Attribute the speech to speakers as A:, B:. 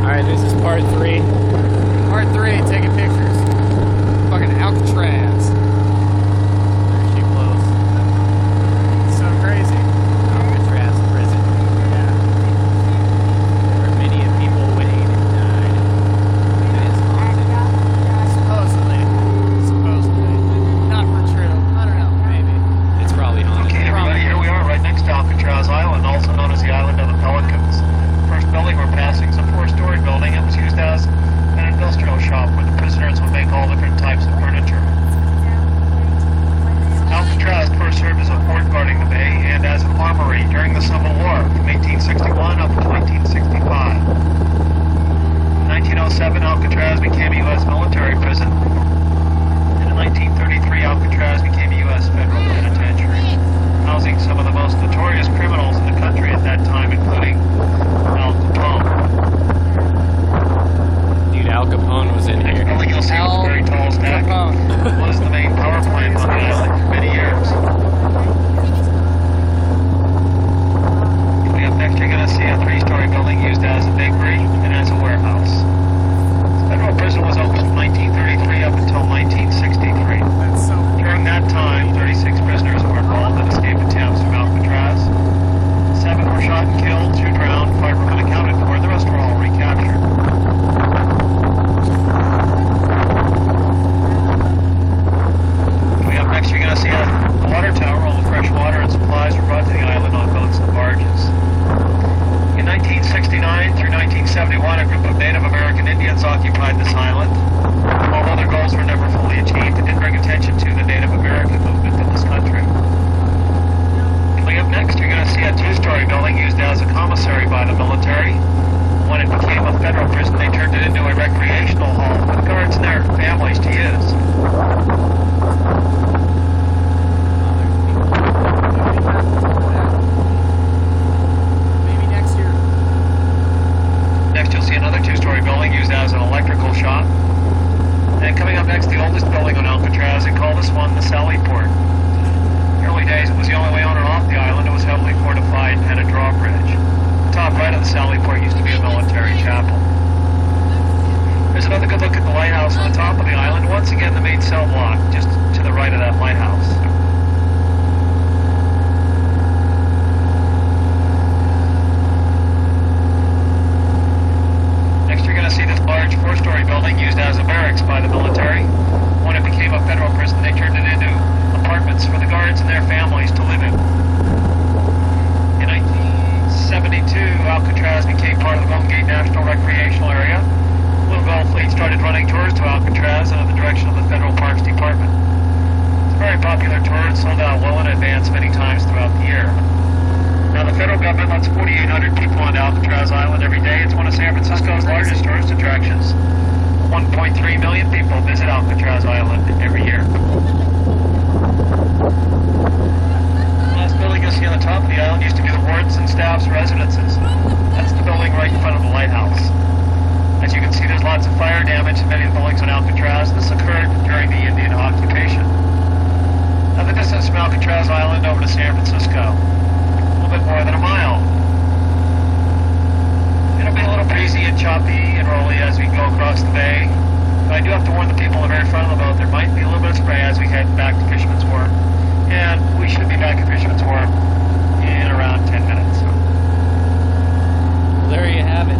A: Alright, this is part 3. Part 3, taking pictures. Fucking Alcatraz. There's too close. It's so crazy. Alcatraz prison. Yeah. Where many people waited and died. It is haunted. Supposedly. Not for true. I don't know. Maybe. It's probably haunted.
B: Okay, everybody, here we are right next to Alcatraz Island, also known as the Island of the Pelicans. First building we're passing is a 4-story building. It was used as an industrial shop where the prisoners would make all different types of furniture. Alcatraz first served as a fort guarding the bay and as an armory during the Civil War from 1861 up to 1965. In 1907, Alcatraz became a U.S. military prison. And in 1933, Alcatraz became a U.S. federal penitentiary, housing some of the most notorious criminals in the country at that time, including Al Capone.
A: Dude, Al Capone was in here.
B: Next building you'll see was a very tall stack. Was the main power plant on the island for many years. Coming up next, you're going to see a 3-story building used as a bakery and as a warehouse. The federal prison was open from 1933 up until 1963. During that time, 36 prisoners were involved in escape attempts from Alcatraz. 7 were shot and killed, 2 drowned, 5 were unaccounted for, and the rest were all recaptured. Coming up next, you're going to see a water tower. All the fresh water and supplies were brought to the island on boats and barges. In 1969 through 1971, a group of Native American Indians occupied this island. Although their goals were never fully achieved, it did bring attention to the Native American movement in this country. Coming up next, you're going to see a 2-story building used as a commissary by the military. When it became a federal prison, they turned it into a recreational hall for the guards and their families to use.
A: Maybe next year.
B: Next, you'll see another 2-story building used as an electrical shop. And coming up next, the oldest building on Alcatraz, they call this one the Sally Port. In the early days, it was the only way on and off the island. It was heavily fortified and had a drawbridge. The top right of the Sally Port used to be a military chapel. There's another good look at the lighthouse on the top of the island. Once again, the main cell block, just to the right of that lighthouse. Next, you're going to see this large 4-story building used as a barracks by the military. When it became a federal prison, they turned it into apartments for the guards and their families to live in. In 1972, Alcatraz became part of the Golden Gate National Recreational Area. Blue Gull Fleet started running tours to Alcatraz under the direction of the Federal Parks Department. It's a very popular tour and sold out well in advance many times throughout the year. Now, the federal government lets 4,800 people onto Alcatraz Island every day. It's one of San Francisco's largest tourist attractions. 1.3 million people visit Alcatraz Island every year. The last building you'll see on the top of the island used to be the warden's and staff's residences. That's the building right in front of the lighthouse. As you can see, there's lots of fire damage in many of the buildings on Alcatraz. This occurred during the Indian occupation. Now, the distance from Alcatraz Island over to San Francisco, a little bit more than a mile. It'll be a little breezy and choppy and rolly as we go across the bay. But I do have to warn the people in the very front of the boat, there might be a little bit of spray as we head back to Fisherman's Wharf. And we should be back at Fisherman's Wharf in around 10 minutes.
A: Well, there you have it.